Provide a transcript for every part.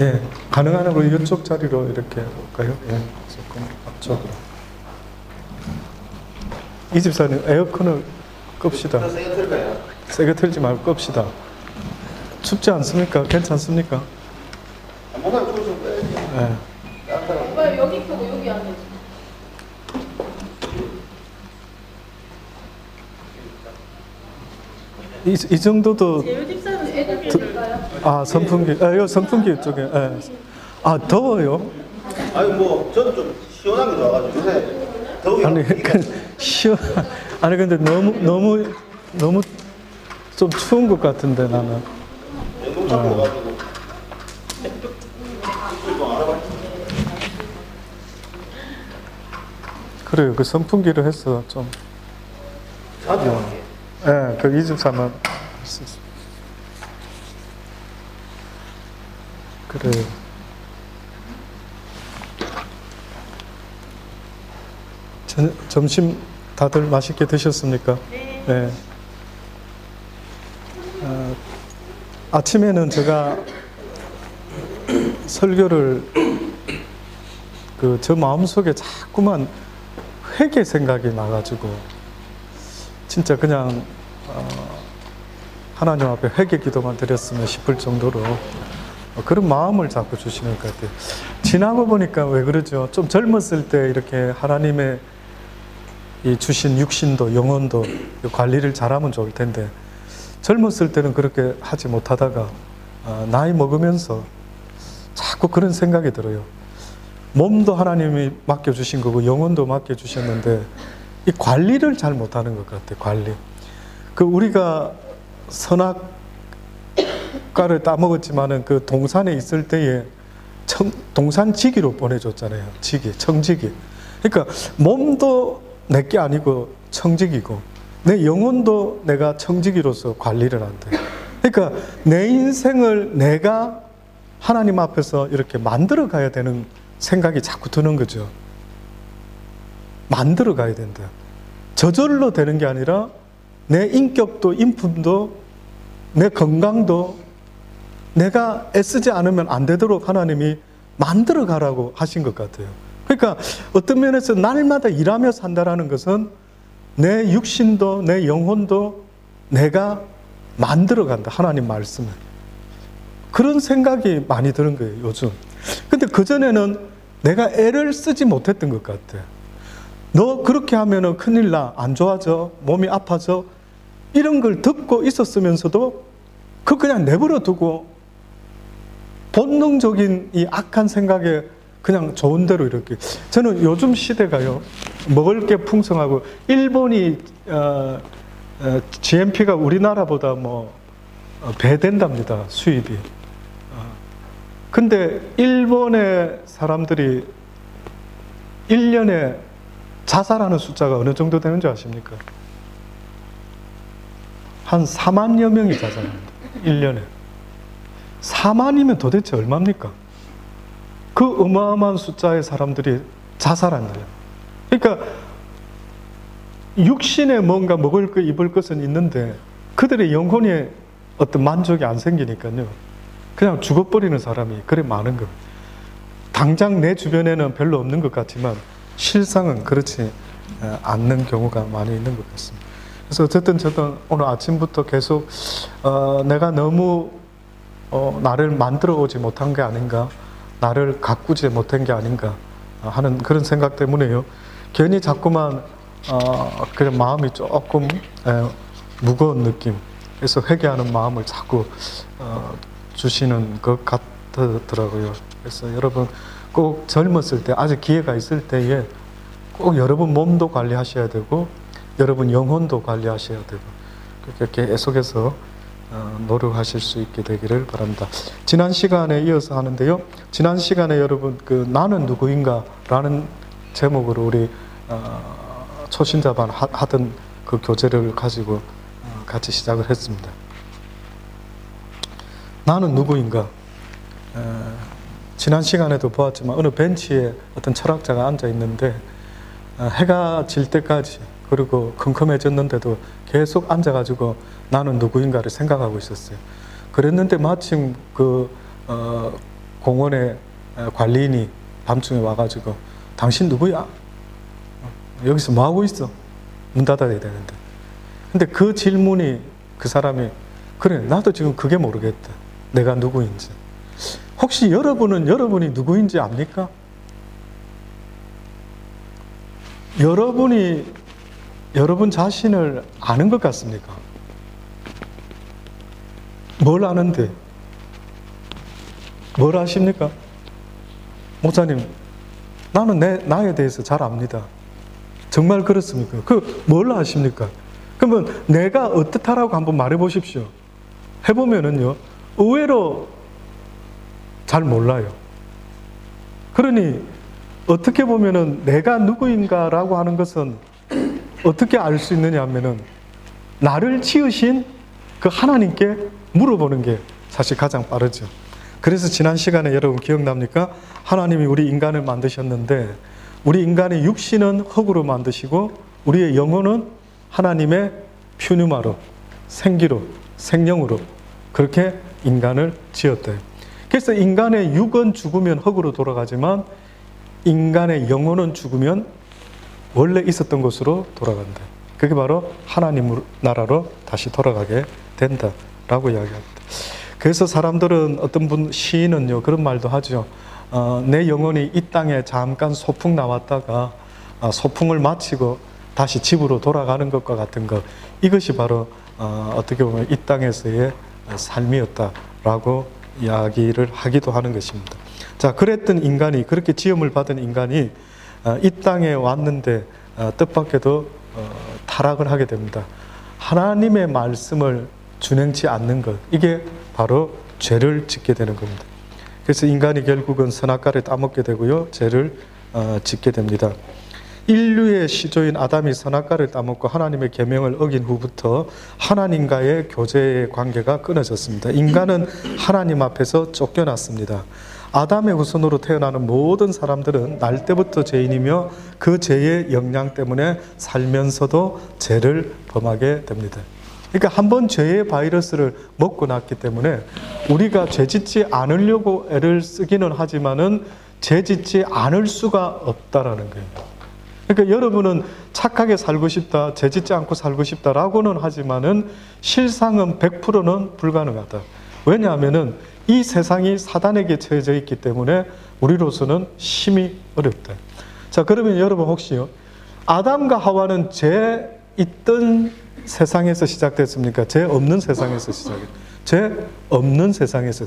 예, 가능한 우리 이쪽 자리로 이렇게 볼까요? 예, 조금 앞쪽으로. 이 집사님 에어컨을 끕시다. 세게 틀까요? 세게 틀지 말고 끕시다. 춥지 않습니까? 괜찮습니까? 뭔가 추우시면 빼야지. 예. 왜 여기 펴고 여기 앉아있어? 이 정도도 제일 집사는 애들 필요할까요? 아 선풍기, 요 선풍기 쪽에. 예. 아 더워요? 아니 뭐 저는 좀 시원한 게 좋아가지고 요새 더위 아니 시원. 아니 근데 너무 좀 추운 것 같은데 나는. 냉동 잡고 와가지고 일주일 동안 알아봤지. 그래요. 그 선풍기를 해서 좀. 저한테 할게. 예, 그 23만. 그래요. 점심 다들 맛있게 드셨습니까? 네. 네. 아침에는 제가 설교를 저 마음속에 자꾸만 회개 생각이 나가지고 진짜 그냥 하나님 앞에 회개 기도만 드렸으면 싶을 정도로 그런 마음을 자꾸 주시는 것 같아요. 지나고 보니까 왜 그러죠? 좀 젊었을 때 이렇게 하나님의 이 주신 육신도 영혼도 관리를 잘하면 좋을 텐데 젊었을 때는 그렇게 하지 못하다가 나이 먹으면서 자꾸 그런 생각이 들어요. 몸도 하나님이 맡겨주신 거고 영혼도 맡겨주셨는데 이 관리를 잘 못하는 것 같아요. 관리. 우리가 선악과를 따먹었지만은 그 동산에 있을 때에 동산지기로 보내줬잖아요. 청지기. 그러니까 몸도 내게 아니고 청지기고 내 영혼도 내가 청지기로서 관리를 한대. 그러니까 내 인생을 내가 하나님 앞에서 이렇게 만들어 가야 되는 생각이 자꾸 드는 거죠. 만들어 가야 된다. 저절로 되는 게 아니라 내 인격도 인품도 내 건강도 내가 애쓰지 않으면 안 되도록 하나님이 만들어 가라고 하신 것 같아요. 그러니까 어떤 면에서 날마다 일하며 산다라는 것은 내 육신도 내 영혼도 내가 만들어 간다. 하나님 말씀을. 그런 생각이 많이 드는 거예요, 요즘. 근데 그전에는 내가 애를 쓰지 못했던 것 같아. 너 그렇게 하면은 큰일 나. 안 좋아져. 몸이 아파져. 이런 걸 듣고 있었으면서도 그냥 내버려 두고 본능적인 이 악한 생각에 그냥 좋은 대로 이렇게. 저는 요즘 시대가요, 먹을 게 풍성하고, 일본이, GNP가 우리나라보다 배된답니다, 수입이. 근데 일본의 사람들이 1년에 자살하는 숫자가 어느 정도 되는지 아십니까? 한 4만여 명이 자살합니다. 1년에. 4만이면 도대체 얼마입니까? 그 어마어마한 숫자의 사람들이 자살한대요. 그러니까 육신에 뭔가 먹을 것, 입을 것은 있는데 그들의 영혼에 어떤 만족이 안 생기니까요. 그냥 죽어버리는 사람이 그래 많은 겁니다. 당장 내 주변에는 별로 없는 것 같지만 실상은 그렇지 않는 경우가 많이 있는 것 같습니다. 그래서 어쨌든 저도 오늘 아침부터 계속 내가 너무 나를 만들어 오지 못한 게 아닌가, 나를 가꾸지 못한 게 아닌가 하는 그런 생각 때문에요. 괜히 자꾸만 그런 마음이 조금 무거운 느낌, 그래서 회개하는 마음을 자꾸 주시는 것 같더라고요. 그래서 여러분 꼭 젊었을 때, 아직 기회가 있을 때에 꼭 여러분 몸도 관리하셔야 되고 여러분 영혼도 관리하셔야 되고 그렇게 계속해서 노력하실 수 있게 되기를 바랍니다. 지난 시간에 이어서 하는데요. 지난 시간에 여러분 나는 누구인가 라는 제목으로 우리 초신자반 하던 그 교재를 가지고 같이 시작을 했습니다. 나는 누구인가? 지난 시간에도 보았지만 어느 벤치에 어떤 철학자가 앉아 있는데 해가 질 때까지, 그리고 컴컴해졌는데도 계속 앉아가지고 나는 누구인가를 생각하고 있었어요. 그랬는데 마침 공원의 관리인이 밤중에 와가지고 당신 누구야? 여기서 뭐 하고 있어? 문 닫아야 되는데. 근데 그 질문이 그 사람이 그래 나도 지금 그게 모르겠다. 내가 누구인지. 혹시 여러분은 여러분이 누구인지 압니까? 여러분이 여러분 자신을 아는 것 같습니까? 뭘 아는데? 뭘 아십니까? 목사님, 나는 나에 대해서 잘 압니다. 정말 그렇습니까? 뭘 아십니까? 그러면 내가 어떻다라고 한번 말해 보십시오. 해보면은요, 의외로 잘 몰라요. 그러니, 어떻게 보면은 내가 누구인가라고 하는 것은 어떻게 알 수 있느냐 하면은 나를 지으신 그 하나님께 물어보는 게 사실 가장 빠르죠. 그래서 지난 시간에 여러분 기억납니까? 하나님이 우리 인간을 만드셨는데 우리 인간의 육신은 흙으로 만드시고 우리의 영혼은 하나님의 퓨뉴마로, 생기로, 생명으로 그렇게 인간을 지었대요. 그래서 인간의 육은 죽으면 흙으로 돌아가지만 인간의 영혼은 죽으면 원래 있었던 곳으로 돌아간다. 그게 바로 하나님 나라로 다시 돌아가게 된다라고 이야기합니다. 그래서 사람들은 어떤 분 시인은요 그런 말도 하죠. 내 영혼이 이 땅에 잠깐 소풍 나왔다가 소풍을 마치고 다시 집으로 돌아가는 것과 같은 것. 이것이 바로 어떻게 보면 이 땅에서의 삶이었다라고 이야기를 하기도 하는 것입니다. 자, 그랬던 인간이 그렇게 지음을 받은 인간이 이 땅에 왔는데 뜻밖에도 타락을 하게 됩니다. 하나님의 말씀을 준행치 않는 것, 이게 바로 죄를 짓게 되는 겁니다. 그래서 인간이 결국은 선악과를 따먹게 되고요, 죄를 짓게 됩니다. 인류의 시조인 아담이 선악과를 따먹고 하나님의 계명을 어긴 후부터 하나님과의 교제의 관계가 끊어졌습니다. 인간은 하나님 앞에서 쫓겨났습니다. 아담의 후손으로 태어나는 모든 사람들은 날 때부터 죄인이며 그 죄의 영향 때문에 살면서도 죄를 범하게 됩니다. 그러니까 한번 죄의 바이러스를 먹고 났기 때문에 우리가 죄 짓지 않으려고 애를 쓰기는 하지만은 죄 짓지 않을 수가 없다라는 거예요. 그러니까 여러분은 착하게 살고 싶다, 죄 짓지 않고 살고 싶다라고는 하지만은 실상은 100%는 불가능하다. 왜냐하면은 이 세상이 사단에게 처해져 있기 때문에 우리로서는 심히 어렵다. 자, 그러면 여러분 혹시요, 아담과 하와는 죄 있던 세상에서 시작됐습니까? 죄 없는 세상에서 시작했습니까? 죄 없는 세상에서.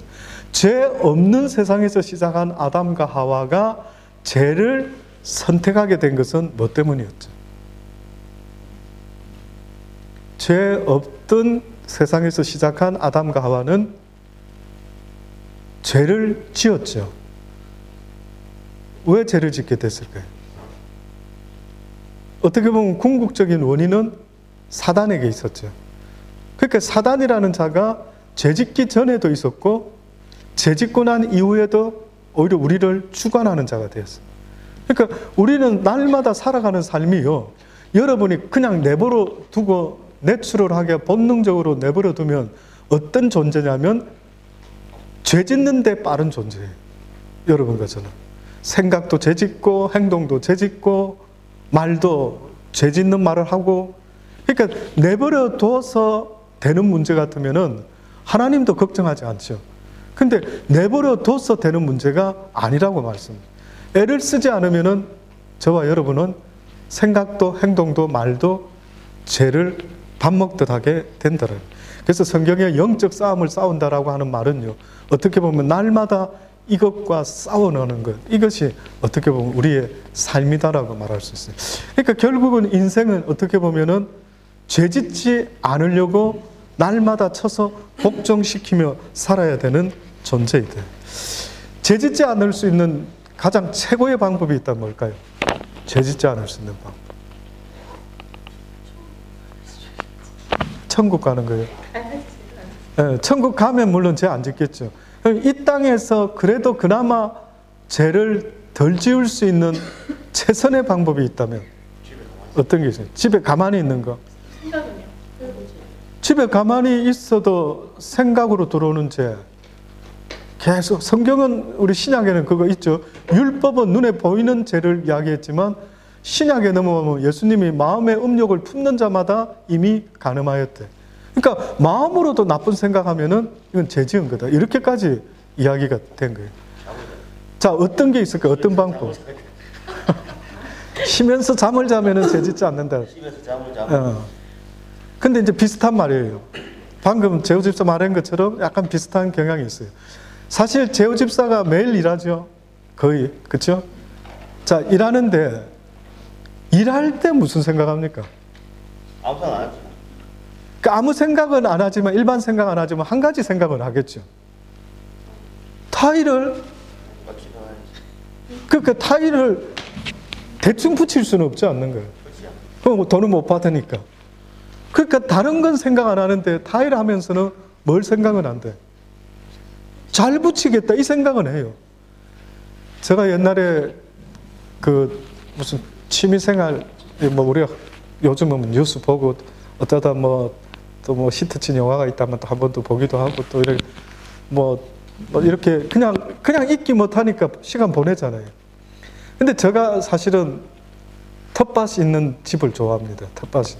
죄 없는 세상에서 시작한 아담과 하와가 죄를 선택하게 된 것은 뭐 때문이었죠? 죄 없던 세상에서 시작한 아담과 하와는 죄를 지었죠. 왜 죄를 짓게 됐을까요? 어떻게 보면 궁극적인 원인은 사단에게 있었죠. 그러니까 사단이라는 자가 죄 짓기 전에도 있었고 죄 짓고 난 이후에도 오히려 우리를 주관하는 자가 되었어요. 그러니까 우리는 날마다 살아가는 삶이요, 여러분이 그냥 내버려 두고 내추럴하게 본능적으로 내버려 두면 어떤 존재냐면 죄 짓는 데 빠른 존재예요. 여러분과 저는 생각도 죄 짓고 행동도 죄 짓고 말도 죄 짓는 말을 하고, 그러니까 내버려 둬서 되는 문제 같으면은 하나님도 걱정하지 않죠. 근데 내버려 둬서 되는 문제가 아니라고 말씀합니다. 애를 쓰지 않으면은 저와 여러분은 생각도 행동도 말도 죄를 밥 먹듯 하게 된다는. 그래서 성경에 영적 싸움을 싸운다라고 하는 말은요, 어떻게 보면 날마다 이것과 싸워나가는 것, 이것이 어떻게 보면 우리의 삶이다라고 말할 수 있어요. 그러니까 결국은 인생은 어떻게 보면은 죄 짓지 않으려고 날마다 쳐서 복종시키며 살아야 되는 존재이다. 죄 짓지 않을 수 있는 가장 최고의 방법이 있다면 뭘까요? 죄 짓지 않을 수 있는 방법. 천국 가는 거예요. 네, 천국 가면 물론 죄 안 짓겠죠. 이 땅에서 그래도 그나마 죄를 덜 지을 수 있는 최선의 방법이 있다면 어떤 게 있어요? 집에 가만히 있는 거. 생각은요? 집에 가만히 있어도 생각으로 들어오는 죄, 계속 성경은 우리 신약에는 그거 있죠. 율법은 눈에 보이는 죄를 이야기했지만 신약에 넘어가면 예수님이 마음의 음욕을 품는 자마다 이미 간음하였대. 그러니까 마음으로도 나쁜 생각하면은 이건 죄 지은 거다. 이렇게까지 이야기가 된 거예요. 자, 어떤 게 있을까요? 어떤 방법? 쉬면서 잠을 자면은 죄 짓지 않는다. 쉬면서 잠을 자면. 근데 이제 비슷한 말이에요. 방금 재호 집사 말한 것처럼 약간 비슷한 경향이 있어요. 사실 재호 집사가 매일 일하죠. 거의. 그렇죠? 자, 일하는데 일할 때 무슨 생각합니까? 아무 생각 안 하지. 그러니까 아무 생각은 안 하지만 일반 생각 안 하지만 한 가지 생각은 하겠죠. 타일을 맞지, 가야지. 그러니까 타일을 대충 붙일 수는 없지 않는 거예요. 그렇지. 그럼 돈을 못 받으니까. 그러니까 다른 건 생각 안 하는데 타일 하면서는 뭘 생각은 안 돼. 잘 붙이겠다 이 생각은 해요. 제가 옛날에 그 무슨 취미생활 뭐 우리가 요즘은 뉴스 보고 어쩌다 뭐 또 뭐 히트친 영화가 있다면 또 한 번 또 보기도 하고 또 이렇게 뭐 이렇게 그냥 잊기 못하니까 시간 보내잖아요. 근데 제가 사실은 텃밭이 있는 집을 좋아합니다. 텃밭이.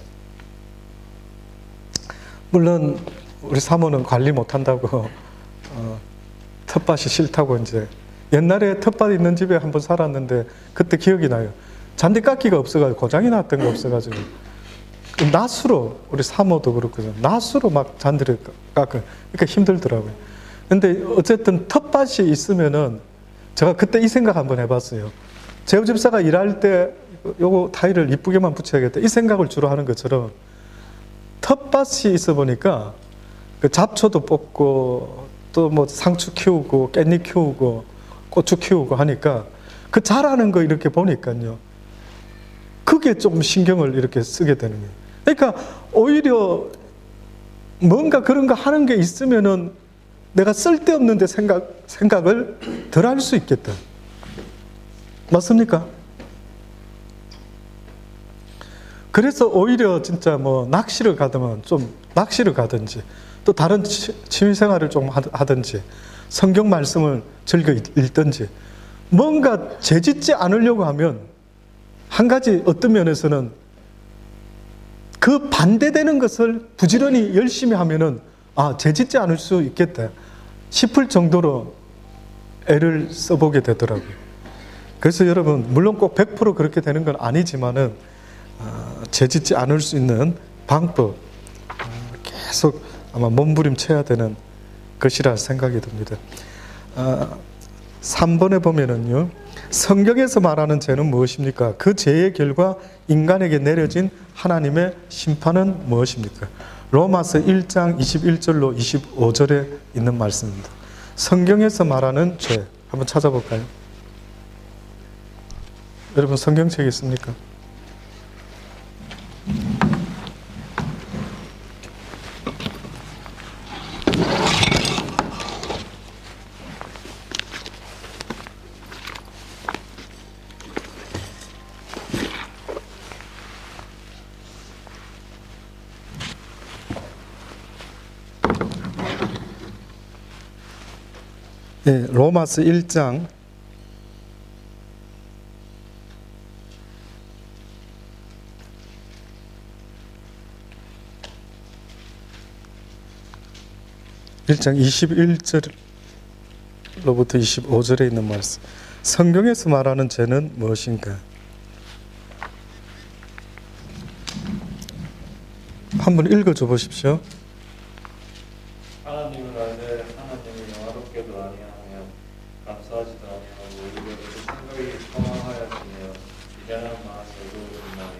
물론 우리 사모는 관리 못한다고 텃밭이 싫다고 이제 옛날에 텃밭 있는 집에 한번 살았는데 그때 기억이 나요. 잔디깎기가 없어가지고 고장이 났던 거 없어가지고 낫으로 우리 사모도 그렇거든요. 낫으로 막 잔디를 깎고 그러니까 힘들더라고요. 근데 어쨌든 텃밭이 있으면은 제가 그때 이 생각 한번 해봤어요. 재호 집사가 일할 때 요거 타일을 이쁘게만 붙여야겠다 이 생각을 주로 하는 것처럼 텃밭이 있어 보니까 그 잡초도 뽑고 또 뭐 상추 키우고 깻잎 키우고 고추 키우고 하니까 그 자라는 거 이렇게 보니까요. 그게 좀 신경을 이렇게 쓰게 되는 거예요. 그러니까 오히려 뭔가 그런 거 하는 게 있으면은 내가 쓸데없는데 생각을 덜 할 수 있겠다. 맞습니까? 그래서 오히려 진짜 뭐 낚시를 가더면 좀 낚시를 가든지 또 다른 취미생활을 좀 하든지 성경 말씀을 즐겨 읽든지 뭔가 죄짓지 않으려고 하면 한 가지 어떤 면에서는 그 반대되는 것을 부지런히 열심히 하면은 죄짓지 않을 수 있겠다 싶을 정도로 애를 써보게 되더라고요. 그래서 여러분 물론 꼭 100% 그렇게 되는 건 아니지만은 죄짓지 않을 수 있는 방법 계속 아마 몸부림쳐야 되는 것이라 생각이 듭니다. 3번에 보면은요. 성경에서 말하는 죄는 무엇입니까? 그 죄의 결과 인간에게 내려진 하나님의 심판은 무엇입니까? 로마서 1장 21절로 25절에 있는 말씀입니다. 성경에서 말하는 죄 한번 찾아볼까요? 여러분 성경책이 있습니까? 네, 로마서 1장 21절로부터 25절에 있는 말씀. 성경에서 말하는 죄는 무엇인가? 한번 읽어줘 보십시오. 하나님을 알되 하나님을 영화롭게도 아니하며 감사하지도 아니하고 오히려 그 생각이 허망하였으며 비장한 마음에 어두워졌나니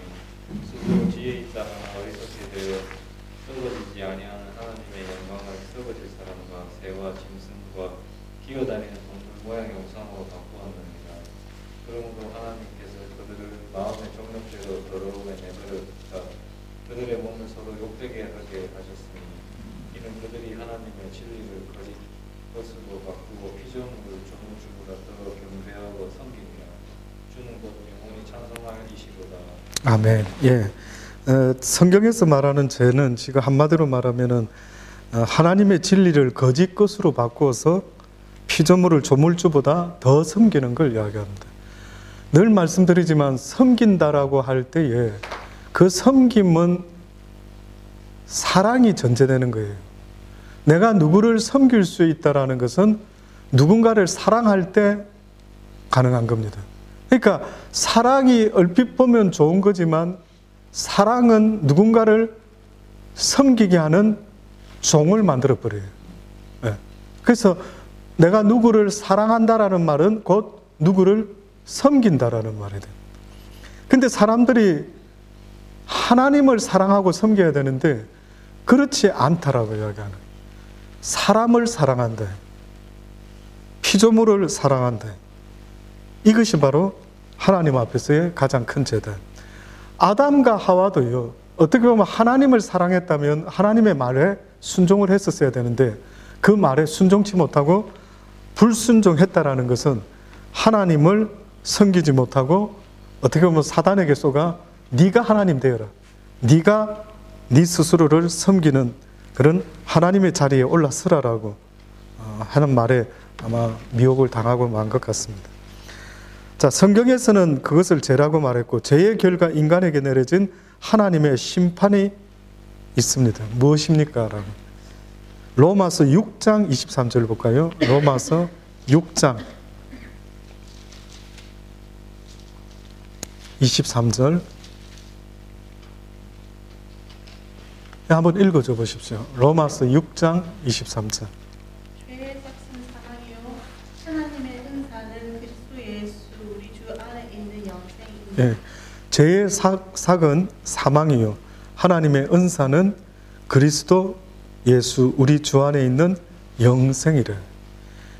스스로 지혜 있다가 어리석게 되어 썩어지지 아니하는 하나님의 영광을 썩어질 사람과 새와 짐승과 기어다니는 동물 모양의 우상으로 바꾸었느니라. 그러므로 하나님께서 그들을 마음의 정욕대로 더러움에 내버렸다. 그들의 몸을 서로 욕되게 하게 하셨으니 이는 그들이 하나님의 진리를 거짓 것으로 바꾸고 피조물을 조물주보다 더 경배하고 섬기니라. 주는 곧 영원히 찬송할 이시로다. 아멘. 예. 성경에서 말하는 죄는 지금 한마디로 말하면은 하나님의 진리를 거짓 것으로 바꾸어서 피조물을 조물주보다 더 섬기는 걸 이야기합니다. 늘 말씀드리지만 섬긴다라고 할 때에 그 섬김은 사랑이 전제되는 거예요. 내가 누구를 섬길 수 있다라는 것은 누군가를 사랑할 때 가능한 겁니다. 그러니까 사랑이 얼핏 보면 좋은 거지만 사랑은 누군가를 섬기게 하는 종을 만들어버려요. 네. 그래서 내가 누구를 사랑한다라는 말은 곧 누구를 섬긴다라는 말이 돼요. 근데 사람들이 하나님을 사랑하고 섬겨야 되는데 그렇지 않다라고 이야기하는 거예요. 사람을 사랑한다. 피조물을 사랑한다. 이것이 바로 하나님 앞에서의 가장 큰 재단. 아담과 하와도요, 어떻게 보면 하나님을 사랑했다면 하나님의 말에 순종을 했었어야 되는데 그 말에 순종치 못하고 불순종했다라는 것은 하나님을 섬기지 못하고 어떻게 보면 사단에게 쏘가 네가 하나님 되어라. 네가 네 스스로를 섬기는 그런 하나님의 자리에 올라서라라고 하는 말에 아마 미혹을 당하고 만 것 같습니다. 자, 성경에서는 그것을 죄라고 말했고 죄의 결과 인간에게 내려진 하나님의 심판이 있습니다. 무엇입니까? 라고. 로마서 6장 23절 볼까요? 로마서 6장 23절 한번 읽어줘 보십시오. 로마서 6장 23절. 죄의 삭은 사망이요 하나님의 은사는 그리스도 예수 우리 주 안에 있는 영생입니다. 예, 죄의 삭은 사망이요 하나님의 은사는 그리스도 예수 우리 주 안에 있는 영생이래.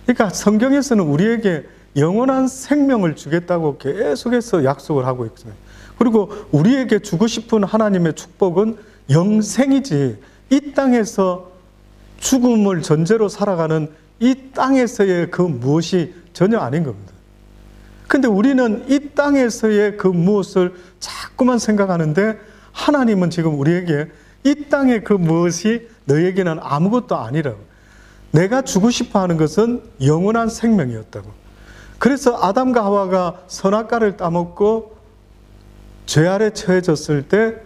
그러니까 성경에서는 우리에게 영원한 생명을 주겠다고 계속해서 약속을 하고 있어요. 그리고 우리에게 주고 싶은 하나님의 축복은 영생이지 이 땅에서 죽음을 전제로 살아가는 이 땅에서의 그 무엇이 전혀 아닌 겁니다. 근데 우리는 이 땅에서의 그 무엇을 자꾸만 생각하는데 하나님은 지금 우리에게 이 땅의 그 무엇이 너에게는 아무것도 아니라고. 내가 주고 싶어 하는 것은 영원한 생명이었다고. 그래서 아담과 하와가 선악과를 따먹고 죄 아래 처해졌을 때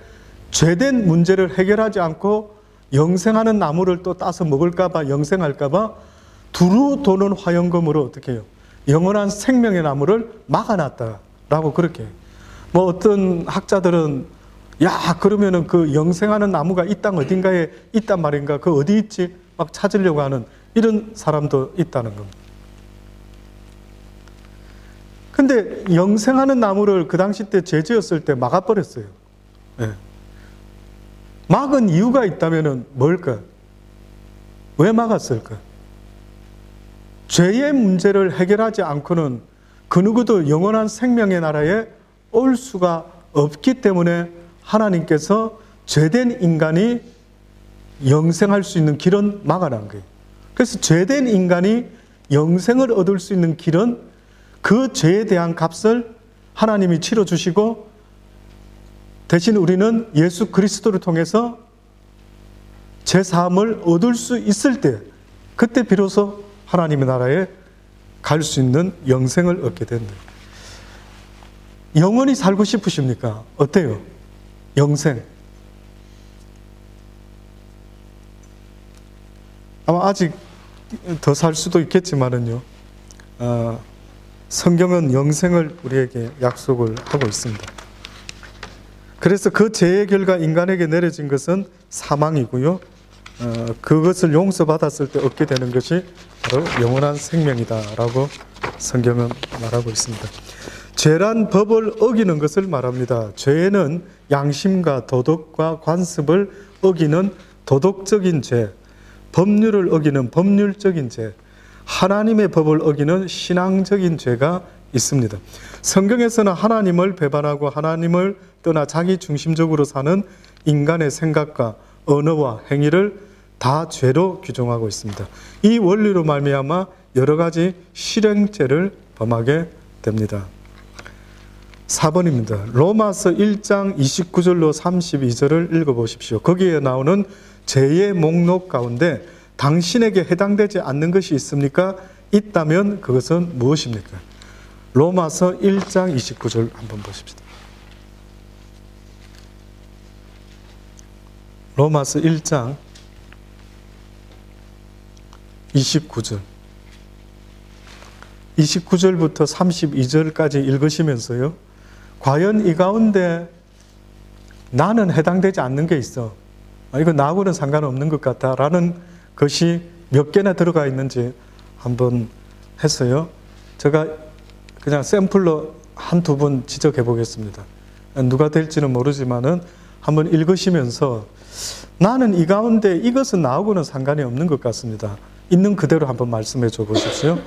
죄된 문제를 해결하지 않고 영생하는 나무를 또 따서 먹을까봐 영생할까봐 두루 도는 화영검으로 어떻게 해요? 영원한 생명의 나무를 막아놨다라고 그렇게 해요. 뭐 어떤 학자들은 야 그러면은 그 영생하는 나무가 이 땅 어딘가에 있단 말인가? 그 어디 있지? 막 찾으려고 하는 이런 사람도 있다는 겁니다. 근데 영생하는 나무를 그 당시 때 죄 지었을 때 막아버렸어요. 네. 막은 이유가 있다면 뭘까? 왜 막았을까? 죄의 문제를 해결하지 않고는 그 누구도 영원한 생명의 나라에 올 수가 없기 때문에 하나님께서 죄된 인간이 영생할 수 있는 길은 막아놓은 거예요. 그래서 죄된 인간이 영생을 얻을 수 있는 길은 그 죄에 대한 값을 하나님이 치러주시고 대신 우리는 예수 그리스도를 통해서 죄사함을 얻을 수 있을 때 그때 비로소 하나님의 나라에 갈 수 있는 영생을 얻게 된다. 영원히 살고 싶으십니까? 어때요? 영생. 아마 아직 더 살 수도 있겠지만은요. 성경은 영생을 우리에게 약속을 하고 있습니다. 그래서 그 죄의 결과 인간에게 내려진 것은 사망이고요. 그것을 용서받았을 때 얻게 되는 것이 바로 영원한 생명이다라고 성경은 말하고 있습니다. 죄란 법을 어기는 것을 말합니다. 죄는 양심과 도덕과 관습을 어기는 도덕적인 죄, 법률을 어기는 법률적인 죄, 하나님의 법을 어기는 신앙적인 죄가 있습니다. 성경에서는 하나님을 배반하고 하나님을 떠나 자기 중심적으로 사는 인간의 생각과 언어와 행위를 다 죄로 규정하고 있습니다. 이 원리로 말미암아 여러 가지 실행죄를 범하게 됩니다. 4번입니다. 로마서 1장 29절로 32절을 읽어보십시오. 거기에 나오는 죄의 목록 가운데 당신에게 해당되지 않는 것이 있습니까? 있다면 그것은 무엇입니까? 로마서 1장 29절 한번 보십시다. 로마서 1장 29절. 29절부터 32절까지 읽으시면서요. 과연 이 가운데 나는 해당되지 않는 게 있어. 이거 나하고는 상관없는 것 같다. 라는 것이 몇 개나 들어가 있는지 한번 했어요. 제가 그냥 샘플로 한두 분 지적해 보겠습니다. 누가 될지는 모르지만은 한번 읽으시면서 나는 이 가운데 이것은 나하고는 상관이 없는 것 같습니다. 있는 그대로 한번 말씀해 줘 보십시오.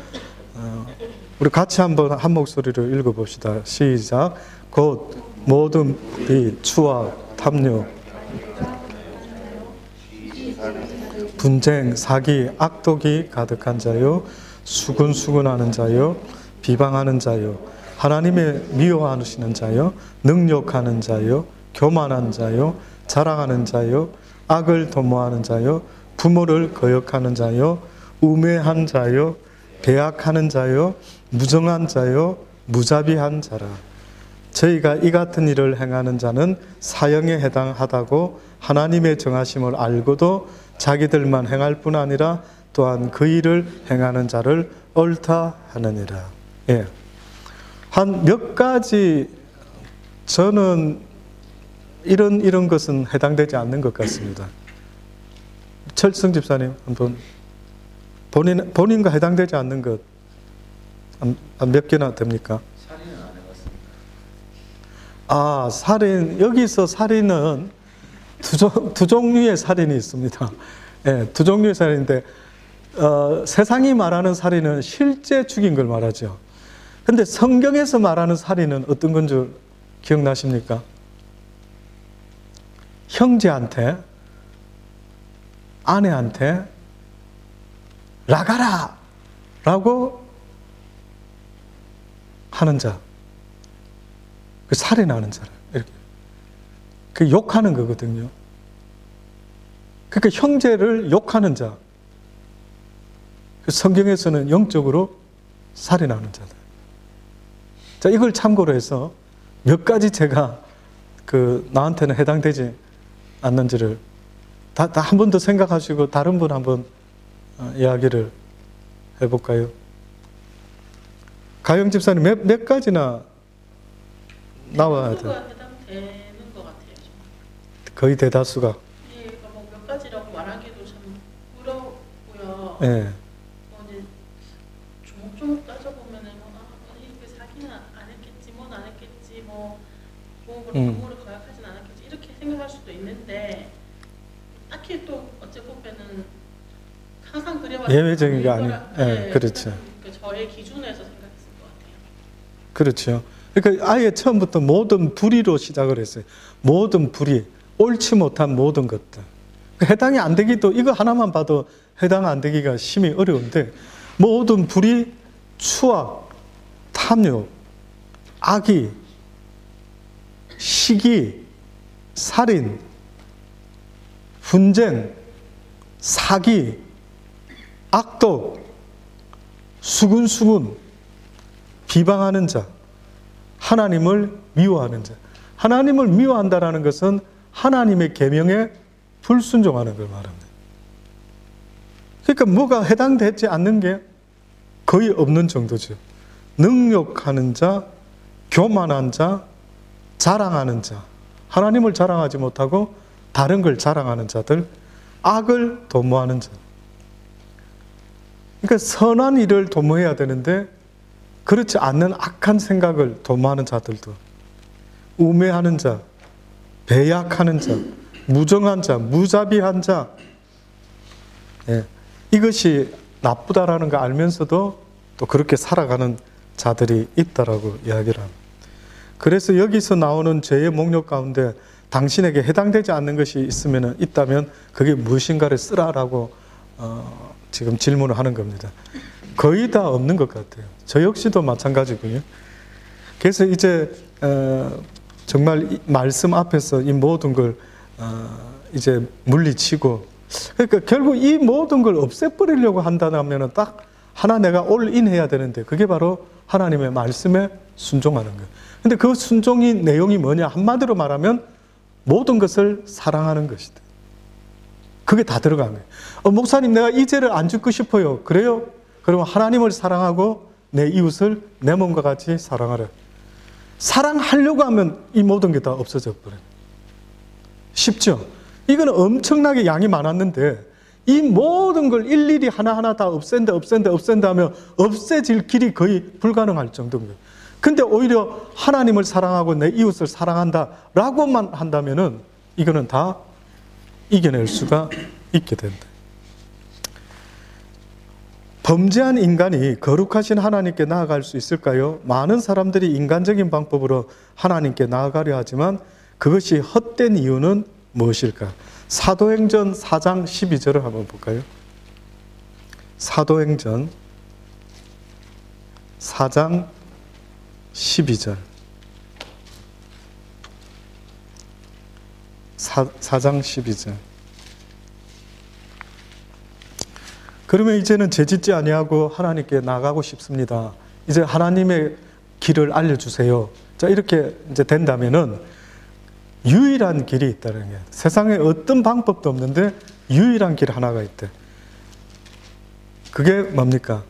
우리 같이 한번 한 목소리로 읽어봅시다. 시작. 곧 모든 비, 추악, 탐욕, 분쟁, 사기, 악독이 가득한 자요, 수군수군하는 자요, 비방하는 자요, 하나님의 미워하시는 자요, 능욕하는 자요, 교만한 자요, 자랑하는 자요, 악을 도모하는 자요, 부모를 거역하는 자요, 우매한 자요, 배약하는 자요, 무정한 자요, 무자비한 자라. 저희가 이 같은 일을 행하는 자는 사형에 해당하다고 하나님의 정하심을 알고도 자기들만 행할 뿐 아니라 또한 그 일을 행하는 자를 옳다 하느니라. 예. 한 몇 가지 저는 이런 것은 해당되지 않는 것 같습니다. 철성 집사님 한번 본인과 해당되지 않는 것 몇 개나 됩니까? 살인은 안 해봤습니다. 아, 살인. 여기서 살인은 두 종류의 살인이 있습니다. 예, 두 종류의 살인인데 세상이 말하는 살인은 실제 죽인 걸 말하죠. 근데 성경에서 말하는 살인은 어떤 건 줄 기억나십니까? 형제한테, 아내한테 나가라! 라고 하는 자. 그 살인하는 자를. 이렇게. 그 욕하는 거거든요. 그러니까 형제를 욕하는 자. 그 성경에서는 영적으로 살인하는 자들. 자, 이걸 참고로 해서 몇 가지 제가 나한테는 해당되지 않는지를 다 한 번 더 생각하시고 다른 분 한번 이야기를 해볼까요? 가영 집사님 몇 가지나 나와야 돼요? 해당되는 것 같아요. 거의 대다수가. 예, 그러니까 뭐 몇 가지라고 말하기도 참 어렵고요. 예. 이제 조목조목 따져보면은 이렇게 사기는 안 했겠지, 뭐는 안 했겠지, 부모를 거역하진 않았겠지 이렇게 생각할 수도 있는데 딱히 또 어찌 보면은 항상 그래왔던 예외적인 게 아니에요. 예, 그렇죠. 그러니까 저의 기준에서 생각했을 것 같아요. 그렇죠. 그러니까 아예 처음부터 모든 불의로 시작을 했어요. 모든 불의, 옳지 못한 모든 것들. 해당이 안 되기도, 이거 하나만 봐도 해당 안 되기가 심히 어려운데 모든 불의, 추악, 탐욕, 악의, 시기, 살인, 분쟁, 사기, 악독, 수군수군, 비방하는 자, 하나님을 미워하는 자. 하나님을 미워한다는 것은 하나님의 계명에 불순종하는 걸 말합니다. 그러니까 뭐가 해당되지 않는 게 거의 없는 정도죠. 능욕하는 자, 교만한 자, 자랑하는 자, 하나님을 자랑하지 못하고 다른 걸 자랑하는 자들, 악을 도모하는 자. 그러니까 선한 일을 도모해야 되는데 그렇지 않는 악한 생각을 도모하는 자들도, 우매하는 자, 배약하는 자, 무정한 자, 무자비한 자, 예, 이것이 나쁘다라는 걸 알면서도 또 그렇게 살아가는 자들이 있다라고 이야기를 합니다. 그래서 여기서 나오는 죄의 목록 가운데 당신에게 해당되지 않는 것이 있다면 그게 무엇인가를 쓰라라고 지금 질문을 하는 겁니다. 거의 다 없는 것 같아요. 저 역시도 마찬가지고요. 그래서 이제 정말 이 말씀 앞에서 이 모든 걸 이제 물리치고, 그러니까 결국 이 모든 걸 없애버리려고 한다면 딱 하나 내가 올인 해야 되는데 그게 바로 하나님의 말씀에 순종하는 거예요. 근데 그 순종의 내용이 뭐냐? 한마디로 말하면 모든 것을 사랑하는 것이다. 그게 다 들어간 거예요. 목사님 내가 이 죄를 안 짓고 싶어요. 그래요? 그러면 하나님을 사랑하고 내 이웃을 내 몸과 같이 사랑하라. 사랑하려고 하면 이 모든 게 다 없어져 버려요. 쉽죠? 이거는 엄청나게 양이 많았는데 이 모든 걸 일일이 하나하나 다 없앤다 하면 없애질 길이 거의 불가능할 정도인 거예요. 근데 오히려 하나님을 사랑하고 내 이웃을 사랑한다 라고만 한다면은 이거는 다 이겨낼 수가 있게 된다. 범죄한 인간이 거룩하신 하나님께 나아갈 수 있을까요? 많은 사람들이 인간적인 방법으로 하나님께 나아가려 하지만 그것이 헛된 이유는 무엇일까? 사도행전 4장 12절을 한번 볼까요? 사도행전 4장 12절. 4장 12절. 그러면 이제는 죄짓지 아니하고 하나님께 나가고 싶습니다. 이제 하나님의 길을 알려주세요. 자, 이렇게 이제 된다면은 유일한 길이 있다는 게, 세상에 어떤 방법도 없는데 유일한 길 하나가 있대. 그게 뭡니까?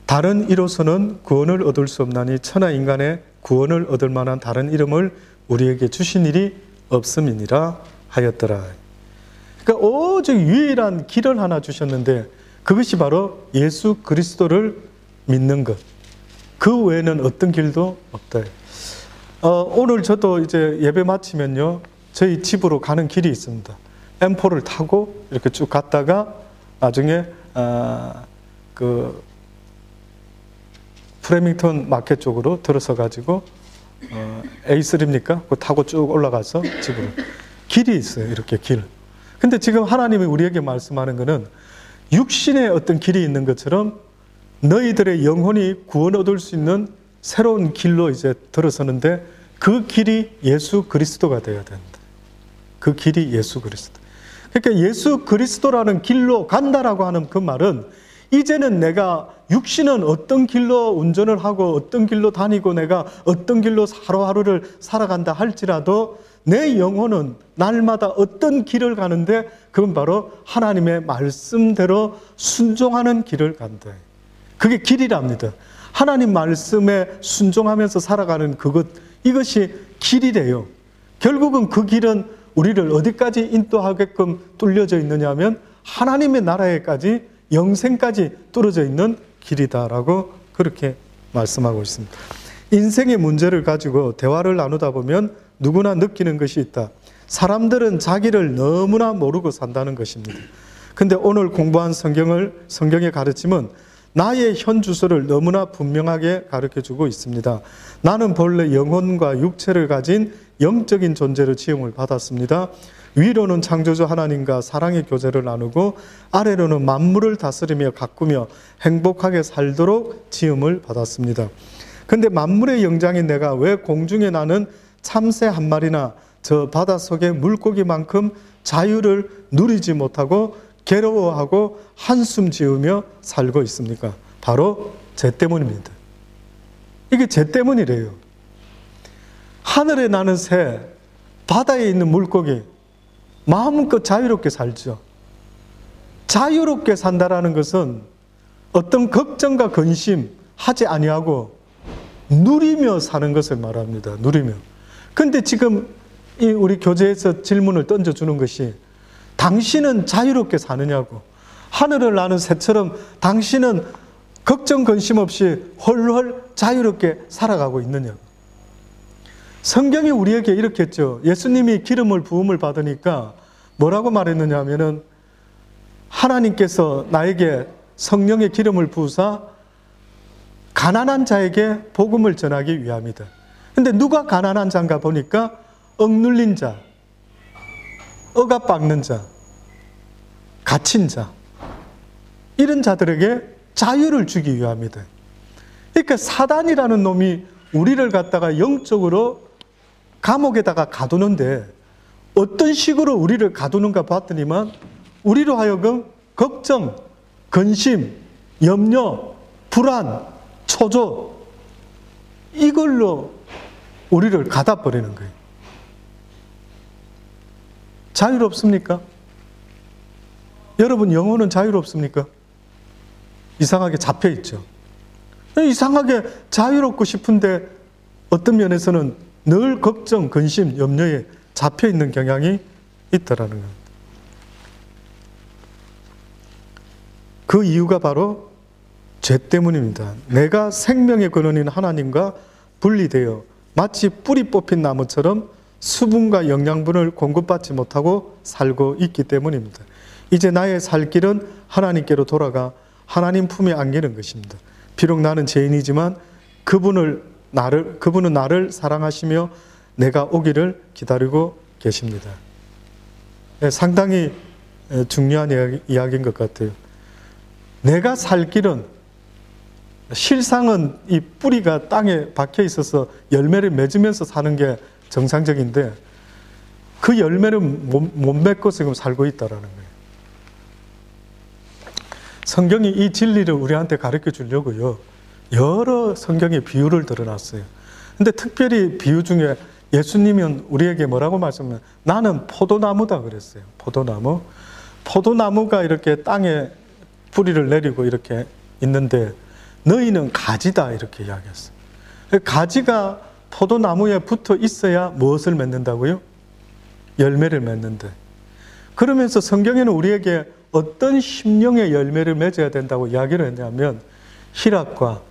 다른 이로서는 구원을 얻을 수 없나니 천하 인간의 구원을 얻을 만한 다른 이름을 우리에게 주신 일이 없음이니라 하였더라. 그러니까 오직 유일한 길을 하나 주셨는데 그것이 바로 예수 그리스도를 믿는 것. 그 외에는 어떤 길도 없다. 오늘 저도 이제 예배 마치면요, 저희 집으로 가는 길이 있습니다. M4를 타고 이렇게 쭉 갔다가 나중에 그 프레밍턴 마켓 쪽으로 들어서 가지고 A3입니까? 그거 타고 쭉 올라가서 집으로. 길이 있어요, 이렇게 길. 근데 지금 하나님이 우리에게 말씀하는 것은 육신의 어떤 길이 있는 것처럼 너희들의 영혼이 구원 얻을 수 있는 새로운 길로 이제 들어서는데 그 길이 예수 그리스도가 되어야 된다. 그 길이 예수 그리스도. 그러니까 예수 그리스도라는 길로 간다라고 하는 그 말은 이제는 내가 육신은 어떤 길로 운전을 하고 어떤 길로 다니고 내가 어떤 길로 하루하루를 살아간다 할지라도 내 영혼은 날마다 어떤 길을 가는데 그건 바로 하나님의 말씀대로 순종하는 길을 간다. 그게 길이랍니다. 하나님 말씀에 순종하면서 살아가는 그것, 이것이 길이래요. 결국은 그 길은 우리를 어디까지 인도하게끔 뚫려져 있느냐 하면 하나님의 나라에까지, 영생까지 뚫어져 있는 길이다라고 그렇게 말씀하고 있습니다. 인생의 문제를 가지고 대화를 나누다 보면 누구나 느끼는 것이 있다. 사람들은 자기를 너무나 모르고 산다는 것입니다. 근데 오늘 공부한 성경의 가르침은 나의 현 주소를 너무나 분명하게 가르쳐주고 있습니다. 나는 본래 영혼과 육체를 가진 영적인 존재로 지음을 받았습니다. 위로는 창조주 하나님과 사랑의 교제를 나누고 아래로는 만물을 다스리며 가꾸며 행복하게 살도록 지음을 받았습니다. 근데 만물의 영장인 내가 왜 공중에 나는 참새 한 마리나 저 바닷속의 물고기만큼 자유를 누리지 못하고 괴로워하고 한숨 지으며 살고 있습니까? 바로 죄 때문입니다. 이게 죄 때문이래요. 하늘에 나는 새, 바다에 있는 물고기 마음껏 자유롭게 살죠. 자유롭게 산다라는 것은 어떤 걱정과 근심 하지 아니하고 누리며 사는 것을 말합니다. 누리며. 근데 지금 우리 교재에서 질문을 던져주는 것이 당신은 자유롭게 사느냐고. 하늘을 나는 새처럼 당신은 걱정 근심 없이 헐헐 자유롭게 살아가고 있느냐고. 성경이 우리에게 이렇게 했죠. 예수님이 기름을 부음을 받으니까 뭐라고 말했느냐 하면은 하나님께서 나에게 성령의 기름을 부으사 가난한 자에게 복음을 전하기 위함이다. 근데 누가 가난한 자인가 보니까 억눌린 자, 억압받는 자, 갇힌 자, 이런 자들에게 자유를 주기 위함이다. 그러니까 사단이라는 놈이 우리를 갖다가 영적으로 감옥에다가 가두는데 어떤 식으로 우리를 가두는가 봤더니만 우리로 하여금 걱정, 근심, 염려, 불안, 초조, 이걸로 우리를 가다버리는 거예요. 자유롭습니까? 여러분 영혼은 자유롭습니까? 이상하게 잡혀있죠. 이상하게 자유롭고 싶은데 어떤 면에서는 늘 걱정, 근심, 염려에 잡혀있는 경향이 있다라는 겁니다. 그 이유가 바로 죄 때문입니다. 내가 생명의 근원인 하나님과 분리되어 마치 뿌리 뽑힌 나무처럼 수분과 영양분을 공급받지 못하고 살고 있기 때문입니다. 이제 나의 살 길은 하나님께로 돌아가 하나님 품에 안기는 것입니다. 비록 나는 죄인이지만 그분은 나를 사랑하시며 내가 오기를 기다리고 계십니다. 상당히 중요한 이야기인 것 같아요. 내가 살 길은, 실상은 이 뿌리가 땅에 박혀 있어서 열매를 맺으면서 사는 게 정상적인데 그 열매를 못 맺고 지금 살고 있다는 거예요. 성경이 이 진리를 우리한테 가르쳐 주려고요, 여러 성경의 비유를 드러났어요. 근데 특별히 비유 중에 예수님은 우리에게 뭐라고 말씀하면 나는 포도나무다 그랬어요. 포도나무. 포도나무가 이렇게 땅에 뿌리를 내리고 이렇게 있는데 너희는 가지다 이렇게 이야기했어요. 가지가 포도나무에 붙어 있어야 무엇을 맺는다고요? 열매를 맺는데. 그러면서 성경에는 우리에게 어떤 심령의 열매를 맺어야 된다고 이야기를 했냐면 희락과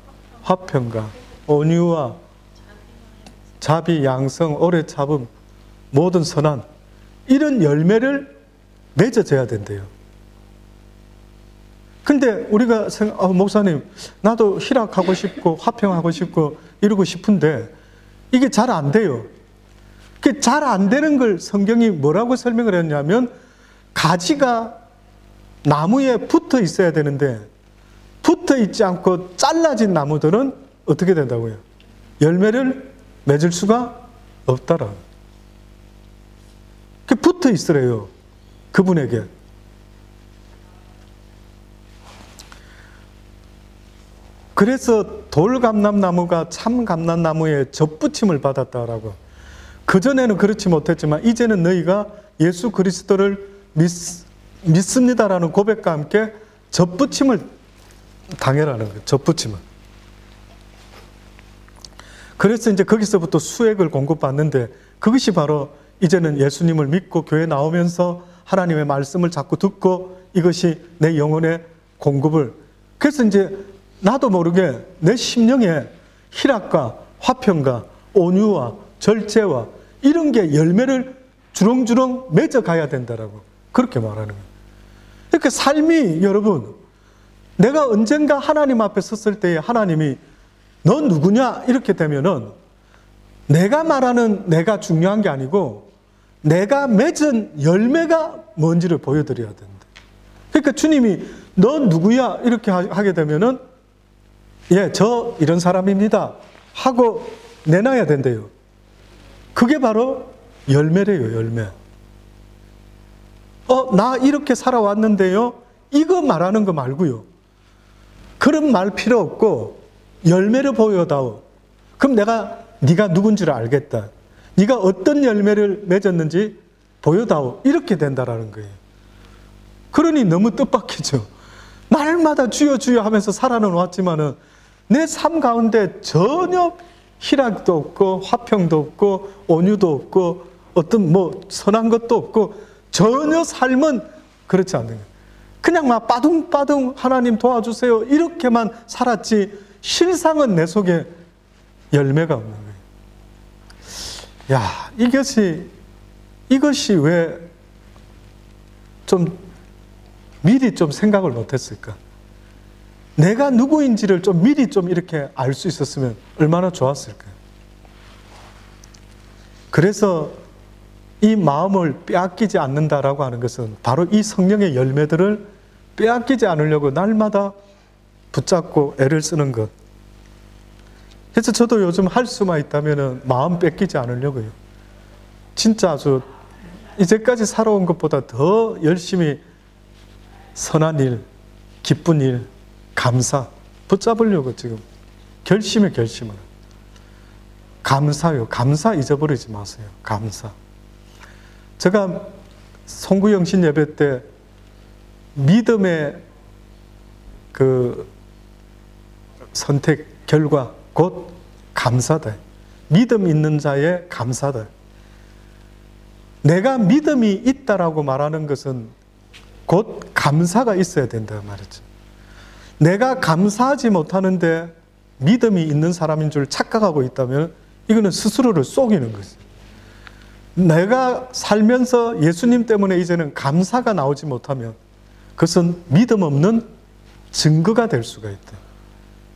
화평과 온유와 자비, 양성, 오래 참음, 모든 선한, 이런 열매를 맺어져야 된대요. 근데 우리가 목사님 나도 희락하고 싶고 화평하고 싶고 이러고 싶은데 이게 잘 안 돼요. 잘 안 되는 걸 성경이 뭐라고 설명을 했냐면 가지가 나무에 붙어 있어야 되는데 붙어 있지 않고 잘라진 나무들은 어떻게 된다고요? 열매를 맺을 수가 없다라. 붙어 있으래요, 그분에게. 그래서 돌감람나무가 참감람나무에 접붙임을 받았다라고. 그전에는 그렇지 못했지만 이제는 너희가 예수 그리스도를 믿습니다라는 고백과 함께 접붙임을 당해라는 거예요. 접붙임을. 그래서 이제 거기서부터 수액을 공급받는데 그것이 바로 이제는 예수님을 믿고 교회 나오면서 하나님의 말씀을 자꾸 듣고 이것이 내 영혼의 공급을. 그래서 이제 나도 모르게 내 심령에 희락과 화평과 온유와 절제와 이런 게 열매를 주렁주렁 맺어가야 된다라고 그렇게 말하는 거예요. 그러니까 삶이, 여러분, 내가 언젠가 하나님 앞에 섰을 때에 하나님이 너 누구냐 이렇게 되면은 내가 말하는 내가 중요한 게 아니고 내가 맺은 열매가 뭔지를 보여드려야 된다. 그러니까 주님이 너 누구야 이렇게 하게 되면은 예, 저 이런 사람입니다 하고 내놔야 된대요. 그게 바로 열매래요, 열매. 나 이렇게 살아왔는데요, 이거 말하는 거 말고요, 그런 말 필요 없고 열매를 보여다오. 그럼 네가 누군지를 알겠다. 네가 어떤 열매를 맺었는지 보여다오. 이렇게 된다라는 거예요. 그러니 너무 뜻밖이죠. 날마다 주여 주여 하면서 살아는 왔지만은 내 삶 가운데 전혀 희락도 없고 화평도 없고 온유도 없고 어떤 선한 것도 없고 전혀 삶은 그렇지 않는 거예요. 그냥 막 빠둥빠둥 하나님 도와주세요 이렇게만 살았지 실상은 내 속에 열매가 없는 거예요. 야, 이것이 왜 좀 미리 좀 생각을 못했을까? 내가 누구인지를 좀 미리 좀 이렇게 알 수 있었으면 얼마나 좋았을까요? 그래서 이 마음을 빼앗기지 않는다라고 하는 것은 바로 이 성령의 열매들을 빼앗기지 않으려고 날마다 붙잡고 애를 쓰는 것. 그래서 저도 요즘 할 수만 있다면 마음 뺏기지 않으려고요. 진짜 아주 이제까지 살아온 것보다 더 열심히 선한 일, 기쁜 일, 감사. 붙잡으려고 지금 결심을. 감사요. 감사 잊어버리지 마세요. 감사. 제가 송구영신 예배 때 믿음의 그 선택 결과 곧 감사다. 믿음 있는 자의 감사다. 내가 믿음이 있다라고 말하는 것은 곧 감사가 있어야 된다 말이죠. 내가 감사하지 못하는데 믿음이 있는 사람인 줄 착각하고 있다면 이거는 스스로를 속이는 거죠. 내가 살면서 예수님 때문에 이제는 감사가 나오지 못하면 그것은 믿음 없는 증거가 될 수가 있다.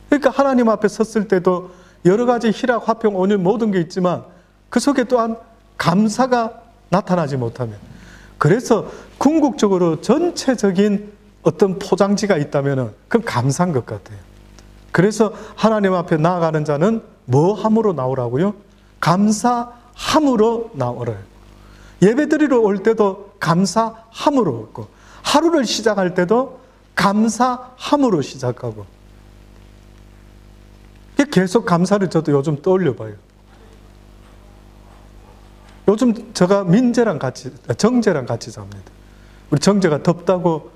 그러니까 하나님 앞에 섰을 때도 여러 가지 희락, 화평, 온유 모든 게 있지만 그 속에 또한 감사가 나타나지 못하면, 그래서 궁극적으로 전체적인 어떤 포장지가 있다면 그건 감사한 것 같아요. 그래서 하나님 앞에 나아가는 자는 뭐 함으로 나오라고요? 감사함으로 나오래요. 예배드리러 올 때도 감사함으로 오고, 하루를 시작할 때도 감사함으로 시작하고, 계속 감사를 저도 요즘 떠올려 봐요. 요즘 제가 정재랑 같이 잡니다. 우리 정재가 덥다고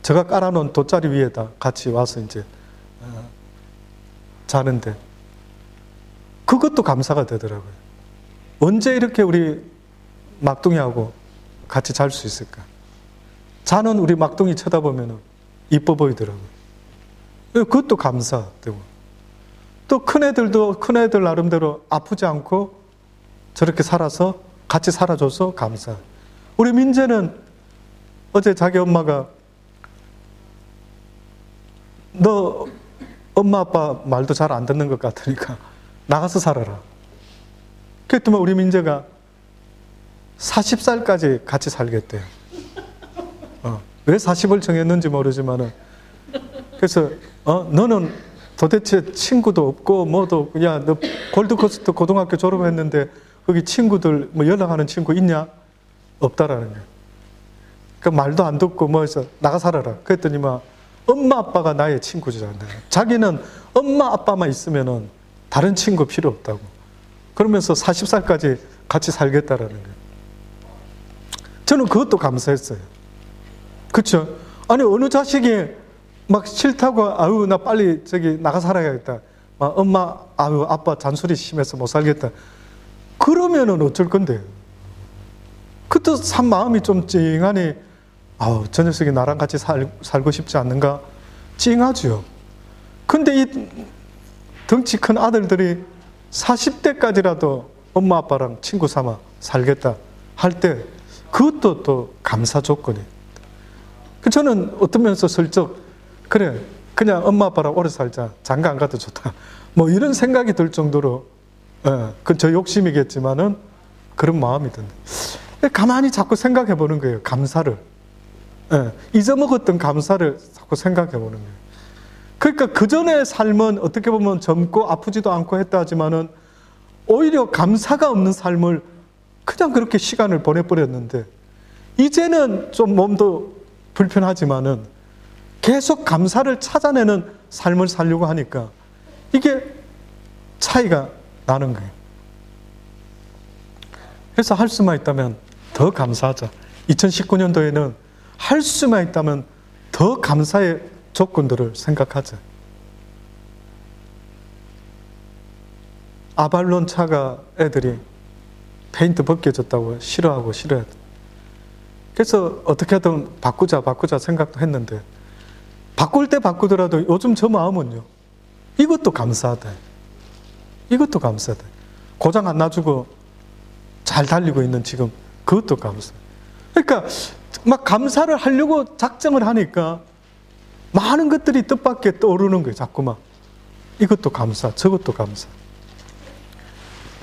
제가 깔아놓은 돗자리 위에다 같이 와서 이제 자는데 그것도 감사가 되더라고요. 언제 이렇게 우리 막둥이하고 같이 잘 수 있을까? 자는 우리 막둥이 쳐다보면 이뻐 보이더라고요. 그것도 감사되고, 또 큰애들도 큰애들 나름대로 아프지 않고 저렇게 살아서 같이 살아줘서 감사. 우리 민재는 어제 자기 엄마가 너 엄마 아빠 말도 잘 안 듣는 것 같으니까 나가서 살아라. 그랬더니 우리 민재가 40살까지 같이 살겠대요. 왜 40을 정했는지 모르지만은, 그래서 너는 도대체 친구도 없고 뭐도 없고, 야 너 골드코스트 고등학교 졸업했는데 거기 친구들 뭐 연락하는 친구 있냐? 없다라는 거예요. 그러니까 말도 안 듣고 뭐 해서 나가 살아라. 그랬더니 막 엄마 아빠가 나의 친구잖아요. 자기는 엄마 아빠만 있으면은 다른 친구 필요 없다고. 그러면서 40살까지 같이 살겠다라는 거예요. 저는 그것도 감사했어요. 그렇죠? 아니 어느 자식이 막 싫다고 아유 나 빨리 저기 나가 살아야겠다. 막 엄마 아유 아빠 잔소리 심해서 못 살겠다. 그러면은 어쩔 건데. 그때 산 마음이 좀 찡하니 아우 저 녀석이 나랑 같이 살고 싶지 않는가? 찡하죠. 근데 이 덩치 큰 아들들이 40대까지라도 엄마 아빠랑 친구 삼아 살겠다 할 때 그것도 또 감사 조건이. 저는 어떤 면에서 슬쩍 그래 그냥 엄마 아빠랑 오래 살자, 장가 안 가도 좋다 뭐 이런 생각이 들 정도로, 그건 저 욕심이겠지만은 그런 마음이 든다. 가만히 자꾸 생각해 보는 거예요. 감사를. 잊어먹었던 감사를 자꾸 생각해 보는 거예요. 그러니까 그 전의 삶은 어떻게 보면 젊고 아프지도 않고 했다 하지만은 오히려 감사가 없는 삶을 그냥 그렇게 시간을 보내버렸는데, 이제는 좀 몸도 불편하지만은 계속 감사를 찾아내는 삶을 살려고 하니까 이게 차이가 나는 거예요. 그래서 할 수만 있다면 더 감사하자. 2019년도에는 할 수만 있다면 더 감사의 조건들을 생각하자. 아발론 차가 애들이 페인트 벗겨졌다고 싫어하고 싫어야 돼. 그래서 어떻게든 바꾸자 생각도 했는데, 바꿀 때 바꾸더라도 요즘 저 마음은요, 이것도 감사하다. 이것도 감사하다. 고장 안 나주고 잘 달리고 있는 지금 그것도 감사. 그러니까 막 감사를 하려고 작정을 하니까 많은 것들이 뜻밖의 떠오르는 거예요. 자꾸만. 이것도 감사, 저것도 감사.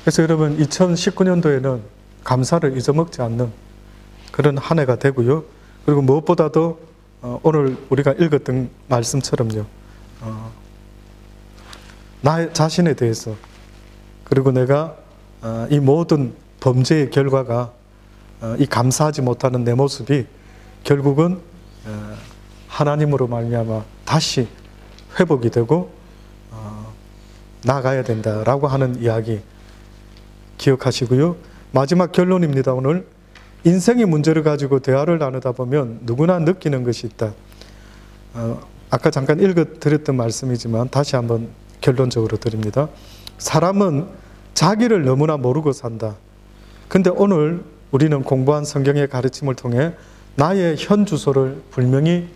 그래서 여러분 2019년도에는 감사를 잊어먹지 않는 그런 한 해가 되고요. 그리고 무엇보다도 오늘 우리가 읽었던 말씀처럼요, 나 자신에 대해서, 그리고 내가 이 모든 범죄의 결과가 이 감사하지 못하는 내 모습이 결국은 하나님으로 말미암아 다시 회복이 되고 나가야 된다라고 하는 이야기 기억하시고요. 마지막 결론입니다. 오늘 인생의 문제를 가지고 대화를 나누다 보면 누구나 느끼는 것이 있다. 아까 잠깐 읽어드렸던 말씀이지만 다시 한번 결론적으로 드립니다. 사람은 자기를 너무나 모르고 산다. 근데 오늘 우리는 공부한 성경의 가르침을 통해 나의 현 주소를 분명히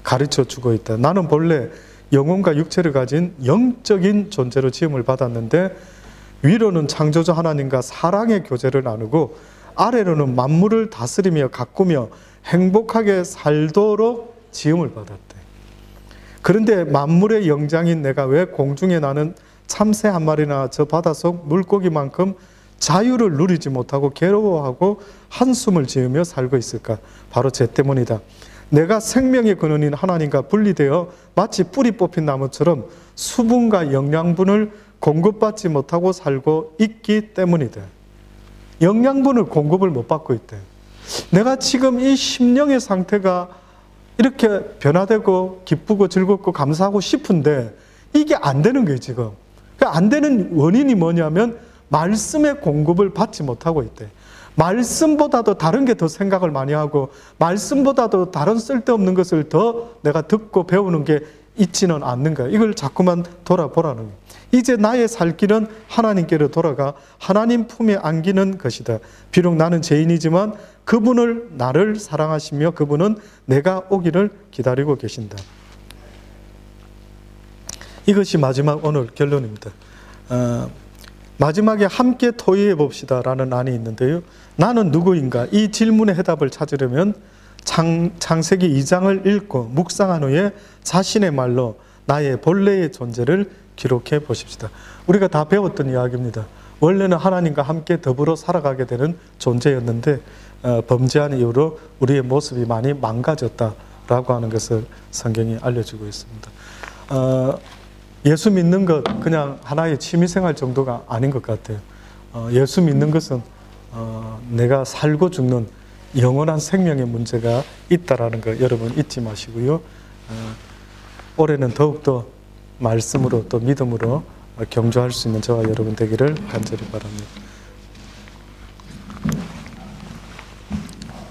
가르쳐 주고 있다. 나는 본래 영혼과 육체를 가진 영적인 존재로 지음을 받았는데 위로는 창조주 하나님과 사랑의 교제를 나누고 아래로는 만물을 다스리며 가꾸며 행복하게 살도록 지음을 받았대. 그런데 만물의 영장인 내가 왜 공중에 나는 참새 한 마리나 저 바닷속 물고기만큼 자유를 누리지 못하고 괴로워하고 한숨을 지으며 살고 있을까? 바로 쟤 때문이다. 내가 생명의 근원인 하나님과 분리되어 마치 뿌리 뽑힌 나무처럼 수분과 영양분을 공급받지 못하고 살고 있기 때문이다. 영양분을 공급을 못 받고 있대. 내가 지금 이 심령의 상태가 이렇게 변화되고 기쁘고 즐겁고 감사하고 싶은데 이게 안 되는 거예요, 지금. 안 되는 원인이 뭐냐면 말씀의 공급을 받지 못하고 있대. 말씀보다도 다른 게 더 생각을 많이 하고 말씀보다도 다른 쓸데없는 것을 더 내가 듣고 배우는 게 있지는 않는 거야. 이걸 자꾸만 돌아보라는 거야. 이제 나의 살 길은 하나님께로 돌아가 하나님 품에 안기는 것이다. 비록 나는 죄인이지만 그분을 나를 사랑하시며 그분은 내가 오기를 기다리고 계신다. 이것이 마지막 오늘 결론입니다. 마지막에 함께 토의해 봅시다 라는 안이 있는데요. 나는 누구인가? 이 질문의 해답을 찾으려면 창세기 2장을 읽고 묵상한 후에 자신의 말로 나의 본래의 존재를 기록해 보십시다. 우리가 다 배웠던 이야기입니다. 원래는 하나님과 함께 더불어 살아가게 되는 존재였는데 범죄한 이후로 우리의 모습이 많이 망가졌다라고 하는 것을 성경이 알려주고 있습니다. 예수 믿는 것 그냥 하나의 취미생활 정도가 아닌 것 같아요. 예수 믿는 것은 내가 살고 죽는 영원한 생명의 문제가 있다라는 거 여러분 잊지 마시고요. 올해는 더욱더 말씀으로 또 믿음으로 경주할 수 있는 저와 여러분 되기를 간절히 바랍니다.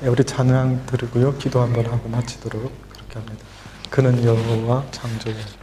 우리 찬양 드리고요. 기도 한번 하고 마치도록 그렇게 합니다. 그는 여호와 창조주